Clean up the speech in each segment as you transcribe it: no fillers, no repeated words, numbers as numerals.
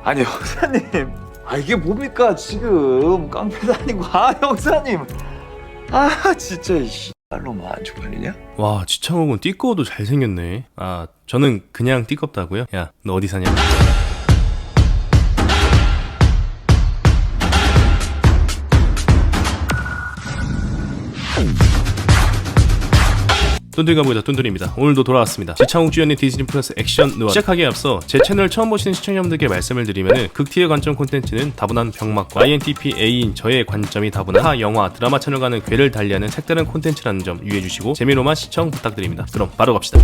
아니 형사님, 이게 뭡니까 지금 깡패도 아니고. 형사님, 진짜 이 씨발로만 안 쪽팔리냐? 와, 지창욱은 띠꺼워도 잘생겼네. 저는 그냥 띠껍다고요? 야, 너 어디 사냐? 뚠뚠가보이다 뚠뚠입니다. 오늘도 돌아왔습니다. 지창욱 주연의 디즈니 플러스 액션 느와르. 시작하기에 앞서 제 채널 처음 보시는 시청자분들께 말씀을 드리면은 극티의 관점 콘텐츠는 다분한 병맛과 INTP A인 저의 관점이 다분한 타 영화, 드라마 채널과는 궤를 달리하는 색다른 콘텐츠라는 점 유의해주시고 재미로만 시청 부탁드립니다. 그럼 바로 갑시다.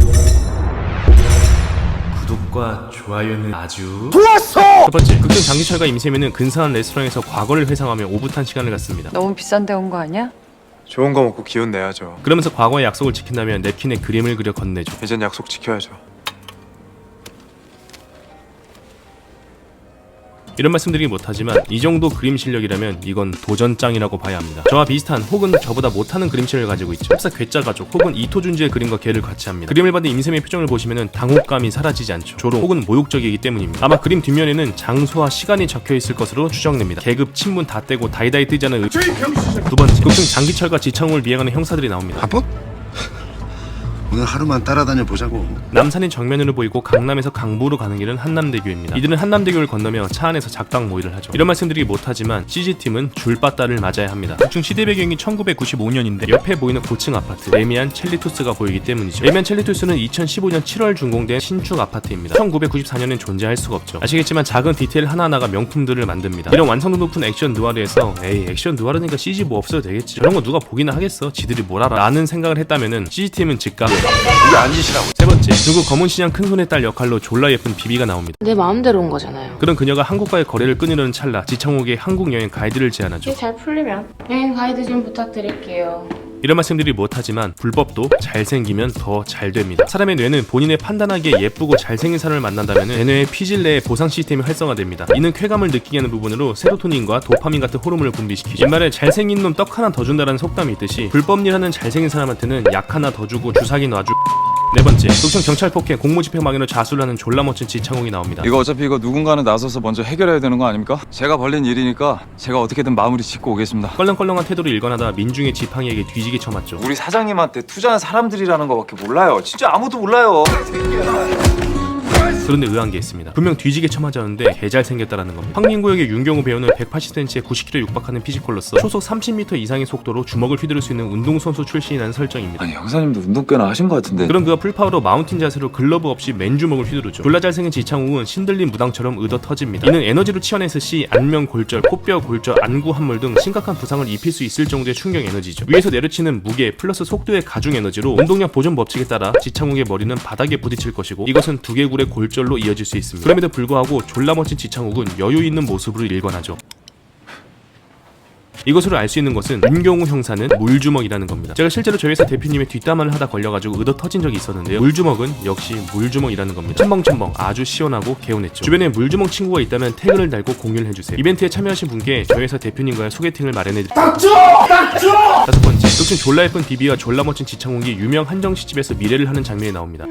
구독과 좋아요는 아주 좋았어! 첫 번째, 극중 장기철과 임세민은 근사한 레스토랑에서 과거를 회상하며 오붓한 시간을 갖습니다. 너무 비싼 데 온 거 아니야? 좋은 거 먹고 기운 내야죠. 그러면서 과거의 약속을 지킨다면 냅킨에 그림을 그려 건네죠. 이젠 약속 지켜야죠. 이런 말씀드리긴 못하지만 이 정도 그림 실력이라면 이건 도전장이라고 봐야 합니다. 저와 비슷한 혹은 저보다 못하는 그림 실력을 가지고 있죠. 흡사 괴짜가족 혹은 이토준지의 그림과 개를 같이 합니다. 그림을 받은 임샘의 표정을 보시면 당혹감이 사라지지 않죠. 조롱 혹은 모욕적이기 때문입니다. 아마 그림 뒷면에는 장소와 시간이 적혀있을 것으로 추정됩니다. 계급, 친분 다 떼고 다이다이 뜨자는 두 번째, 극중 장기철과 지창욱을 미행하는 형사들이 나옵니다. 바빠? 오늘 하루만 따라다녀 보자고. 남산이 정면으로 보이고 강남에서 강부로 가는 길은 한남대교입니다. 이들은 한남대교를 건너며 차 안에서 작당 모의를 하죠. 이런 말씀드리기 못하지만 CG팀은 줄바따를 맞아야 합니다. 극중 시대 배경이 1995년인데 옆에 보이는 고층 아파트 레미안 첼리투스가 보이기 때문이죠. 레미안 첼리투스는 2015년 7월 준공된 신축 아파트입니다. 1994년엔 존재할 수가 없죠. 아시겠지만 작은 디테일 하나하나가 명품들을 만듭니다. 이런 완성도 높은 액션 느와르에서 액션 느와르니까 CG 뭐 없어도 되겠지, 저런 거 누가 보기나 하겠어, 지들이 뭘 알아 라는 생각을 했다면은 CG팀은 즉각 이게 아니시라고. 세 번째, 중국 검은시장 큰손의 딸 역할로 졸라 예쁜 비비가 나옵니다. 내 마음대로 온 거잖아요. 그런 그녀가 한국과의 거래를 끊으려는 찰나 지창욱의 한국 여행 가이드를 제안하죠. 이게 잘 풀리면 여행 가이드 좀 부탁드릴게요. 이런 말씀들이 못하지만 불법도 잘생기면 더 잘 됩니다. 사람의 뇌는 본인의 판단하기에 예쁘고 잘생긴 사람을 만난다면 내 뇌의 피질 내에 보상 시스템이 활성화됩니다. 이는 쾌감을 느끼게 하는 부분으로 세로토닌과 도파민 같은 호르몬을 분비시키죠. 옛말에 잘생긴 놈 떡 하나 더 준다라는 속담이 있듯이 불법 일 하는 잘생긴 사람한테는 약 하나 더 주고 주사기 놔주. 네 번째, 독청 경찰 폭행 공무집행방해로 자수를 하는 졸라 멋진 지창욱이 나옵니다. 이거 어차피 누군가는 나서서 먼저 해결해야 되는 거 아닙니까? 제가 벌린 일이니까 제가 어떻게든 마무리 짓고 오겠습니다. 껄렁껄렁한 태도로 일관하다 민중의 지팡이에게 뒤지게 쳐맞죠. 우리 사장님한테 투자한 사람들이라는 거밖에 몰라요. 진짜 아무도 몰라요. 그런데 의아한 게 있습니다. 분명 뒤지게 쳐맞았는데 개잘생겼다라는 겁니다. 황민구역의 윤경우 배우는 180cm에 90kg 육박하는 피지컬로서 초속 30m 이상의 속도로 주먹을 휘두를 수 있는 운동선수 출신이라는 설정입니다. 아니 형사님도 운동 꽤나 하신 것 같은데. 그럼 그가 풀파워로 마운틴 자세로 글러브 없이 맨주먹을 휘두르죠. 졸라 잘생긴 지창욱은 신들린 무당처럼 의도 터집니다. 이는 에너지로 치환했을 시 안면 골절, 코뼈 골절, 안구 함몰 등 심각한 부상을 입힐 수 있을 정도의 충격 에너지죠. 위에서 내려치는 무게 플러스 속도의 가중 에너지로 운동량 보존 법칙에 따라 지창욱의 머리는 바닥에 부딪힐 것이고 이것은 두개골의 골절로 이어질 수 있습니다. 그럼에도 불구하고 졸라 멋진 지창욱은 여유 있는 모습으로 일관하죠. 이것으로 알 수 있는 것은 윤경우 형사는 물주먹이라는 겁니다. 제가 실제로 저희 회사 대표님의 뒷담화를 하다 걸려가지고 의도 터진 적이 있었는데요. 물주먹은 역시 물주먹이라는 겁니다. 첨벙첨벙 아주 시원하고 개운했죠. 주변에 물주먹 친구가 있다면 태그를 달고 공유를 해주세요. 이벤트에 참여하신 분께 저희 회사 대표님과의 소개팅을 마련해드릴게요. 다섯 번째, 독신 졸라 예쁜 비비와 졸라 멋진 지창욱이 유명 한정식집에서 미래를 하는 장면이 나옵니다.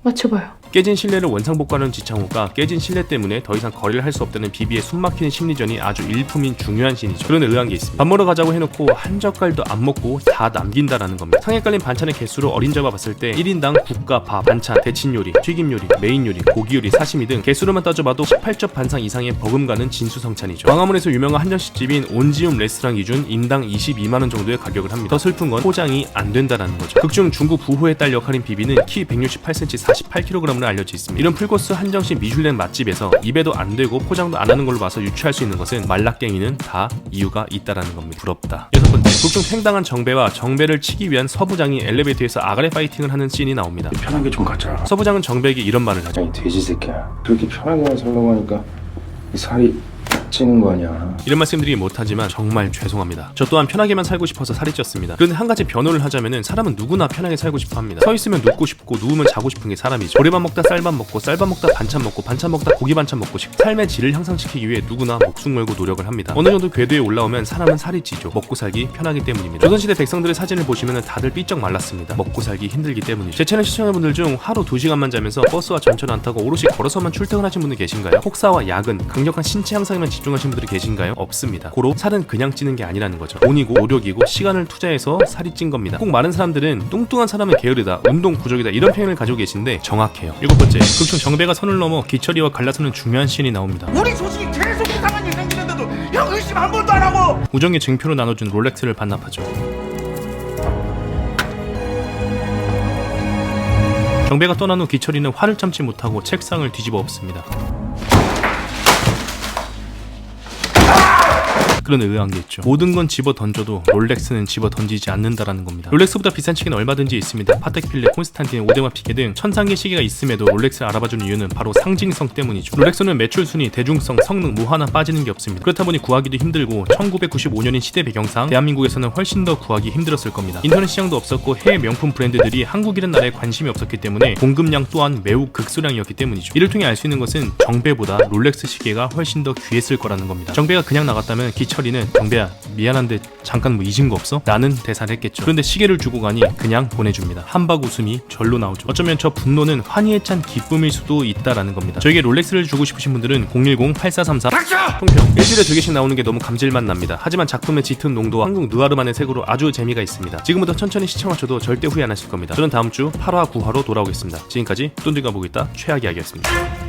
맞춰봐요. 깨진 신뢰를 원상복구하는 지창욱과 깨진 신뢰 때문에 더 이상 거래를 할 수 없다는 비비의 숨막히는 심리전이 아주 일품인 중요한 씬이죠. 그런데 의아한 게 있습니다. 밥 먹으러 가자고 해놓고 한 젓갈도 안 먹고 다 남긴다라는 겁니다. 상에 깔린 반찬의 개수로 어림잡아 봤을 때 1인당 국과 밥, 반찬, 데친 요리, 튀김 요리, 메인 요리, 고기 요리, 사시미 등 개수로만 따져봐도 18접 반상 이상의 버금가는 진수성찬이죠. 광화문에서 유명한 한정식집인 온지움 레스토랑 기준 인당 22만원 정도의 가격을 합니다. 더 슬픈 건 포장이 안 된다라는 거죠. 극중 중국 부호의 딸 역할인 비비는 키 168cm 48kg으로 알려져 있습니다. 이런 풀코스 한정식 미슐랭 맛집에서 입에도 안 대고 포장도 안 하는 걸로 봐서 유추할 수 있는 것은 말라깽이는 다 이유가 있다라는 겁니다. 부럽다. 여섯 번째, 극중 팽당한 정배와 정배를 치기 위한 서부장이 엘리베이터에서 아가리 파이팅을 하는 씬이 나옵니다. 편하게 좀 가자. 서부장은 정배에게 이런 말을 하죠. 아니 돼지 새끼야, 그렇게 편하게만 살려고 하니까 이 살이 찌는 거 아니야. 이런 말씀드리기 못하지만 정말 죄송합니다. 저 또한 편하게만 살고 싶어서 살이 쪘습니다. 그런데 한 가지 변호를 하자면은 사람은 누구나 편하게 살고 싶어 합니다. 서 있으면 눕고 싶고 누우면 자고 싶은 게 사람이죠. 보리밥 먹다 쌀밥 먹고 쌀밥 먹다 반찬 먹고 반찬 먹다 고기 반찬 먹고 삶의 질을 향상시키기 위해 누구나 목숨 걸고 노력을 합니다. 어느 정도 궤도에 올라오면 사람은 살이 찌죠. 먹고 살기 편하기 때문입니다. 조선시대 백성들의 사진을 보시면 다들 삐쩍 말랐습니다. 먹고 살기 힘들기 때문이죠. 제 채널 시청자분들 중 하루 2시간만 자면서 버스와 전철 안 타고 오롯이 걸어서만 출퇴근하신 분들 계신가요? 폭사와 야근, 강력한 신체 향상에만 집중하신 분들이 계신가요? 없습니다. 고로 살은 그냥 찌는 게 아니라는 거죠. 돈이고 노력이고 시간을 투자해서 살이 찐 겁니다. 꼭 마른 사람들은 뚱뚱한 사람은 게으르다, 운동 부족이다 이런 표현을 가지고 계신데 정확해요. 7번째, 극중 정배가 선을 넘어 기철이와 갈라서는 중요한 씬이 나옵니다. 우리 조직이 계속 이상한 일 생기는데도 형 의심 한 번도 안 하고 우정의 증표로 나눠준 롤렉스를 반납하죠. 정배가 떠난 후 기철이는 화를 참지 못하고 책상을 뒤집어 엎습니다. 그런 의아한 게 있죠. 모든 건 집어 던져도 롤렉스는 집어 던지지 않는다라는 겁니다. 롤렉스보다 비싼 시계는 얼마든지 있습니다. 파텍 필레, 콘스탄틴, 오데마 피케 등 천상의 시계가 있음에도 롤렉스를 알아봐주는 이유는 바로 상징성 때문이죠. 롤렉스는 매출 순위, 대중성, 성능 뭐 하나 빠지는 게 없습니다. 그렇다 보니 구하기도 힘들고 1995년인 시대 배경상 대한민국에서는 훨씬 더 구하기 힘들었을 겁니다. 인터넷 시장도 없었고 해외 명품 브랜드들이 한국이란 나라에 관심이 없었기 때문에 공급량 또한 매우 극소량이었기 때문이죠. 이를 통해 알 수 있는 것은 정배보다 롤렉스 시계가 훨씬 더 귀했을 거라는 겁니다. 정배가 그냥 나갔다면 기철이는 정배야 미안한데 잠깐 뭐 잊은 거 없어? 라는 대사를 했겠죠. 그런데 시계를 주고 가니 그냥 보내줍니다. 한박 웃음이 절로 나오죠. 어쩌면 저 분노는 환희에 찬 기쁨일 수도 있다라는 겁니다. 저에게 롤렉스를 주고 싶으신 분들은 010-8434 총평. 일주일에 2개씩 나오는 게 너무 감질만 납니다. 하지만 작품의 짙은 농도와 한국 느와르만의 색으로 아주 재미가 있습니다. 지금부터 천천히 시청하셔도 절대 후회 안 하실 겁니다. 저는 다음 주 8화 9화로 돌아오겠습니다. 지금까지 똔똔가 보고 있다 최악이야기였습니다.